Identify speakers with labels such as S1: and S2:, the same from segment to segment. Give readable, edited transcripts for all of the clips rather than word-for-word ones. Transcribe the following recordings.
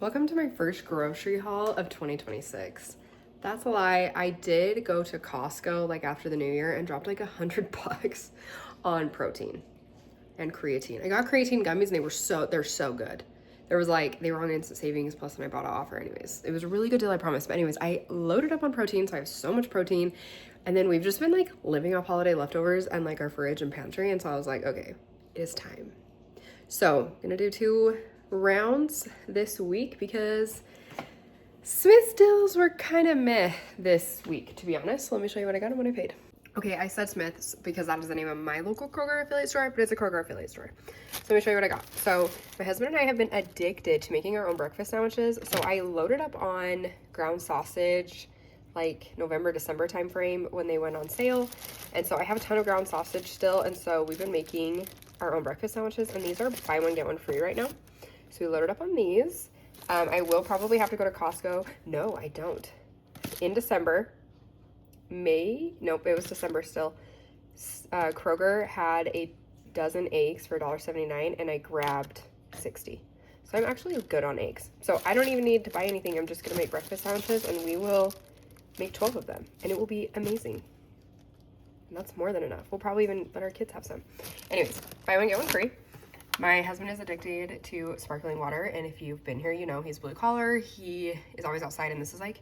S1: Welcome to my first grocery haul of 2026. That's a lie. I did go to Costco like after the new year and dropped like $100 on protein and creatine. I got creatine gummies and they're so good. They were on instant savings plus and I bought an offer anyways. It was a really good deal, I promise. But anyways, I loaded up on protein, so I have so much protein. And then we've just been like living off holiday leftovers and like our fridge and pantry. And so I was like, okay, it is time. So I'm gonna do 2 rounds this week because Smith's deals were kind of meh this week, to be honest. Let me show you what I got and what I paid. Okay, I said Smith's because that is the name of my local Kroger affiliate store, but it's a Kroger affiliate store. So let me show you what I got. So my husband and I have been addicted to making our own breakfast sandwiches. So I loaded up on ground sausage like November, December time frame when they went on sale. And so I have a ton of ground sausage still. And so we've been making our own breakfast sandwiches, and these are buy one, get one free right now. So we loaded up on these. I will probably have to go to Costco. No, I don't. In December, nope, it was December still. Kroger had a dozen eggs for $1.79 and I grabbed 60. So I'm actually good on eggs. So I don't even need to buy anything. I'm just gonna make breakfast sandwiches and we will make 12 of them and it will be amazing. And that's more than enough. We'll probably even let our kids have some. Anyways, buy one, get one free. My husband is addicted to sparkling water, and if you've been here, you know he's blue collar. He is always outside, and this is like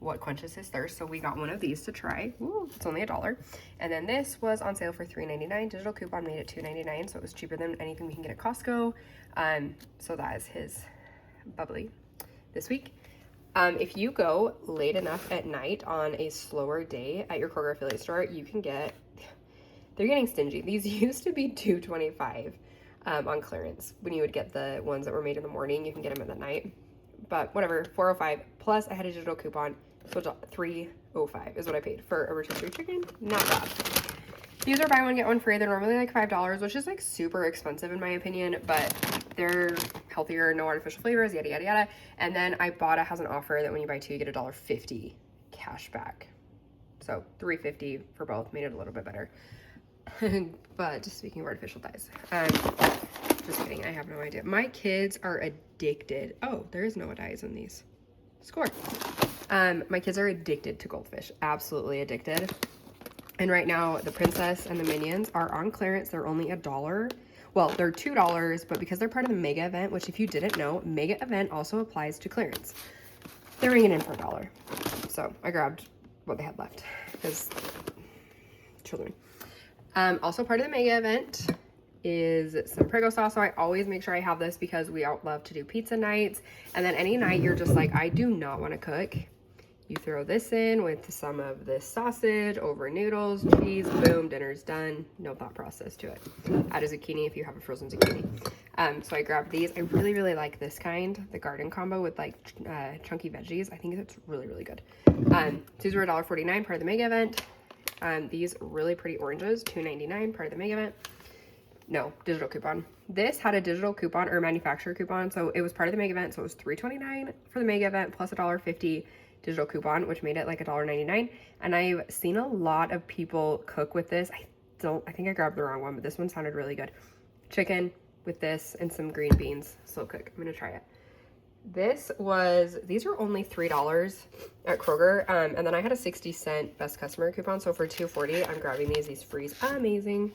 S1: what quenches his thirst. So we got one of these to try. Ooh, it's only $1. And then this was on sale for $3.99. Digital coupon made it $2.99, so it was cheaper than anything we can get at Costco. So that is his bubbly this week. If you go late enough at night on a slower day at your Kroger affiliate store, you can get, they're getting stingy. These used to be $2.25 on clearance. When you would get the ones that were made in the morning, you can get them in the night. But whatever, $4.05 plus I had a digital coupon, so $3.05 is what I paid for a rotisserie chicken. Not bad. These are buy one, get one free. They're normally like $5, which is like super expensive in my opinion, but they're healthier, no artificial flavors, yada, yada, yada. And then I bought, it has an offer that when you buy 2, you get $1.50 cash back. So $3.50 for both, made it a little bit better. But just speaking of artificial dyes, just kidding, I have no idea. My kids are addicted. Oh, there is no dyes in these. Score. My kids are addicted to goldfish, absolutely addicted. And right now, the Princess and the Minions are on clearance. They're only $1. Well, they're $2, but because they're part of the mega event, which if you didn't know, mega event also applies to clearance. They're ringing in for $1. So I grabbed what they had left because children. Also part of the mega event is some Prego sauce. So I always make sure I have this because we love to do pizza nights. And then any night you're just like, I do not want to cook. You throw this in with some of this sausage over noodles, cheese, boom, dinner's done. No thought process to it. Add a zucchini if you have a frozen zucchini. So I grabbed these. I really, really like this kind, the garden combo with like chunky veggies. I think it's really, really good. These were $1.49, part of the mega event. These really pretty oranges, $2.99, part of the mega event. No, digital coupon. This had a digital coupon or manufacturer coupon, so it was part of the mega event, so it was $3.29 for the mega event plus $1.50 digital coupon, which made it like $1.99. And I've seen a lot of people cook with this. I think I grabbed the wrong one, but this one sounded really good. Chicken with this and some green beans, slow cook. I'm gonna try it. These are only $3 at Kroger, and then I had a 60-cent best customer coupon, so for $2.40 I'm grabbing these freeze amazing.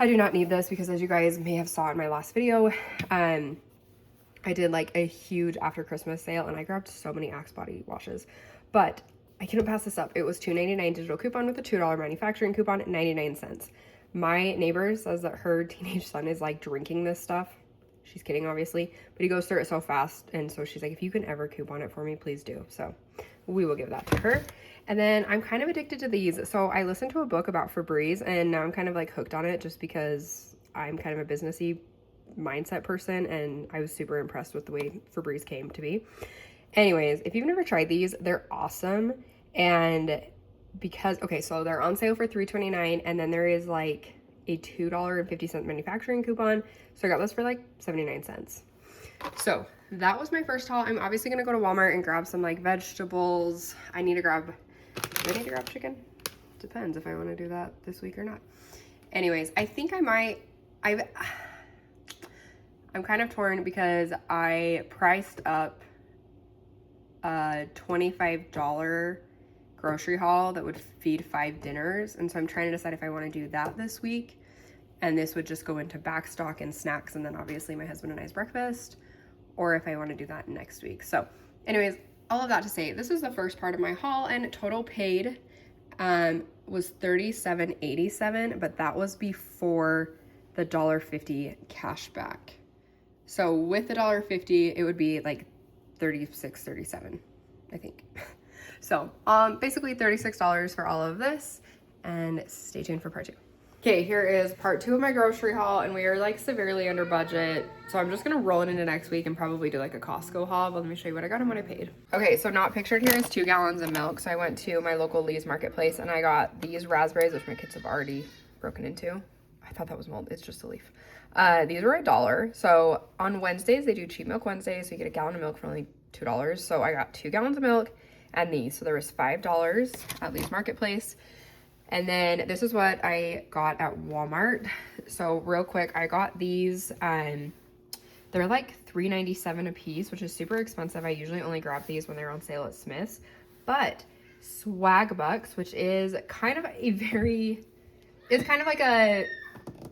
S1: I do not need this because as you guys may have saw in my last video, I did like a huge after Christmas sale and I grabbed so many Axe body washes, but I couldn't pass this up. It was $2.99 digital coupon with a $2 manufacturing coupon at 99 cents. My neighbor says that her teenage son is like drinking this stuff. She's kidding, obviously, but he goes through it so fast. And so she's like, if you can ever coupon it for me, please do. So we will give that to her. And then I'm kind of addicted to these. So I listened to a book about Febreze and now I'm kind of like hooked on it just because I'm kind of a businessy mindset person and I was super impressed with the way Febreze came to be. Anyways, if you've never tried these, they're awesome. And because, okay, so they're on sale for $3.29 and then there is like a $2.50 manufacturing coupon. So I got this for like 79 cents. So that was my first haul. I'm obviously gonna go to Walmart and grab some like vegetables. Do I need to grab chicken? Depends if I wanna do that this week or not. Anyways, I think I might, I'm kind of torn because I priced up a $25 grocery haul that would feed 5 dinners. And so I'm trying to decide if I want to do that this week. And this would just go into backstock and snacks, and then obviously my husband and I's breakfast, or if I want to do that next week. So anyways, all of that to say, this is the first part of my haul, and total paid was $37.87, but that was before the $1.50 cash back. So with the $1.50, it would be like $36.37, I think. So basically $36 for all of this, and stay tuned for part 2. Okay, here is part 2 of my grocery haul, and we are like severely under budget. So I'm just gonna roll it into next week and probably do like a Costco haul, but let me show you what I got and what I paid. Okay, so not pictured here is 2 gallons of milk. So I went to my local Lee's Marketplace and I got these raspberries, which my kids have already broken into. I thought that was mold, it's just a leaf. These were $1. So on Wednesdays, they do cheap milk Wednesdays, so you get a gallon of milk for only $2. So I got 2 gallons of milk and these. So there was $5 at Lee's Marketplace. And then this is what I got at Walmart. So real quick, I got these, they're like $3.97 a piece, which is super expensive. I usually only grab these when they're on sale at Smith's. But Swag Bucks, which is kind of a very, it's kind of like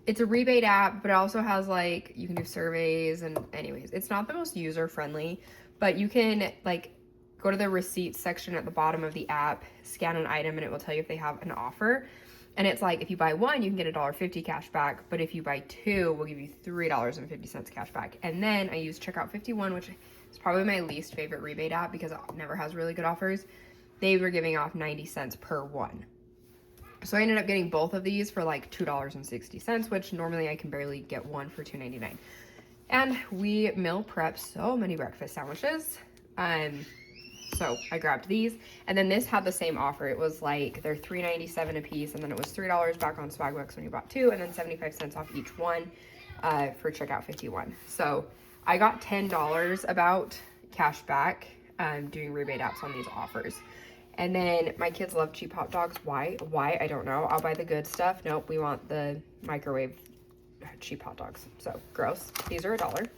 S1: it's a rebate app, but it also has like, you can do surveys, and anyways, it's not the most user friendly, but you can like go to the receipts section at the bottom of the app, scan an item, and it will tell you if they have an offer. And it's like, if you buy 1, you can get $1.50 cash back, but if you buy 2, we'll give you $3.50 cash back. And then I use Checkout 51, which is probably my least favorite rebate app because it never has really good offers. They were giving off 90 cents per one. So I ended up getting both of these for like $2.60, which normally I can barely get one for $2.99. And we meal prep so many breakfast sandwiches. So I grabbed these, and then this had the same offer. It was like they're $3.97 a piece, and then it was $3 back on Swag Bucks when you bought 2, and then 75 cents off each one for Checkout 51. So I got $10 about cash back doing rebate apps on these offers. And then my kids love cheap hot dogs. Why? I don't know. I'll buy the good stuff. Nope, we want the microwave cheap hot dogs. So gross. These are $1.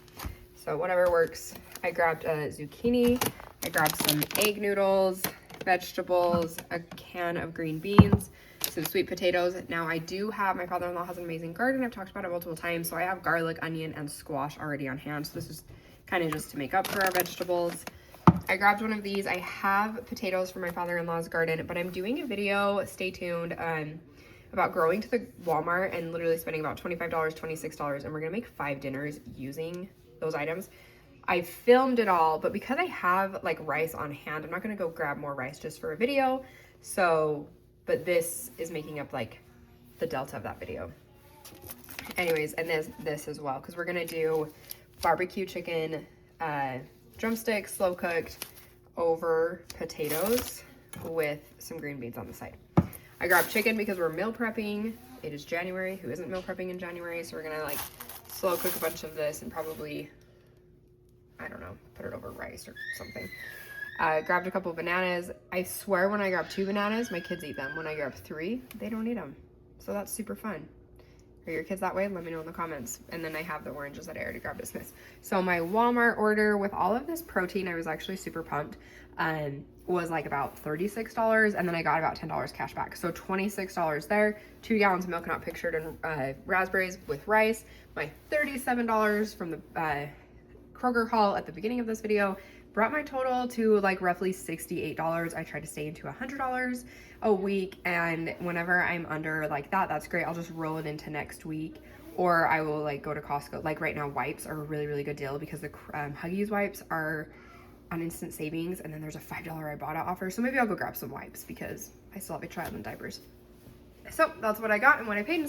S1: So whatever works. I grabbed a zucchini. I grabbed some egg noodles, vegetables, a can of green beans, some sweet potatoes. Now I do have, my father-in-law has an amazing garden. I've talked about it multiple times. So I have garlic, onion, and squash already on hand. So this is kind of just to make up for our vegetables. I grabbed one of these. I have potatoes from my father-in-law's garden, but I'm doing a video, stay tuned, about growing to the Walmart and literally spending about $25, $26, and we're gonna make 5 dinners using those items. I filmed it all, but because I have like rice on hand, I'm not gonna go grab more rice just for a video. So, but this is making up like the delta of that video. Anyways, and this as well, because we're gonna do barbecue chicken, drumsticks, slow cooked over potatoes with some green beans on the side. I grabbed chicken because we're meal prepping. It is January. Who isn't meal prepping in January? So we're gonna like slow cook a bunch of this and probably, I don't know, put it over rice or something. Grabbed a couple of bananas. I swear when I grab 2 bananas, my kids eat them. When I grab 3, they don't eat them. So that's super fun. Are your kids that way? Let me know in the comments. And then I have the oranges that I already grabbed at Smith's. So my Walmart order with all of this protein, I was actually super pumped, was like about $36. And then I got about $10 cash back. So $26 there, 2 gallons of milk not pictured, and raspberries with rice. My $37 from the Kroger haul at the beginning of this video brought my total to like roughly $68. I try to stay into $100 a week, and whenever I'm under like that, that's great. I'll just roll it into next week, or I will like go to Costco. Like right now, wipes are a really, really good deal because the Huggies wipes are on instant savings, and then there's a $5 Ibotta offer. So maybe I'll go grab some wipes because I still have a child in diapers. So that's what I got and what I paid.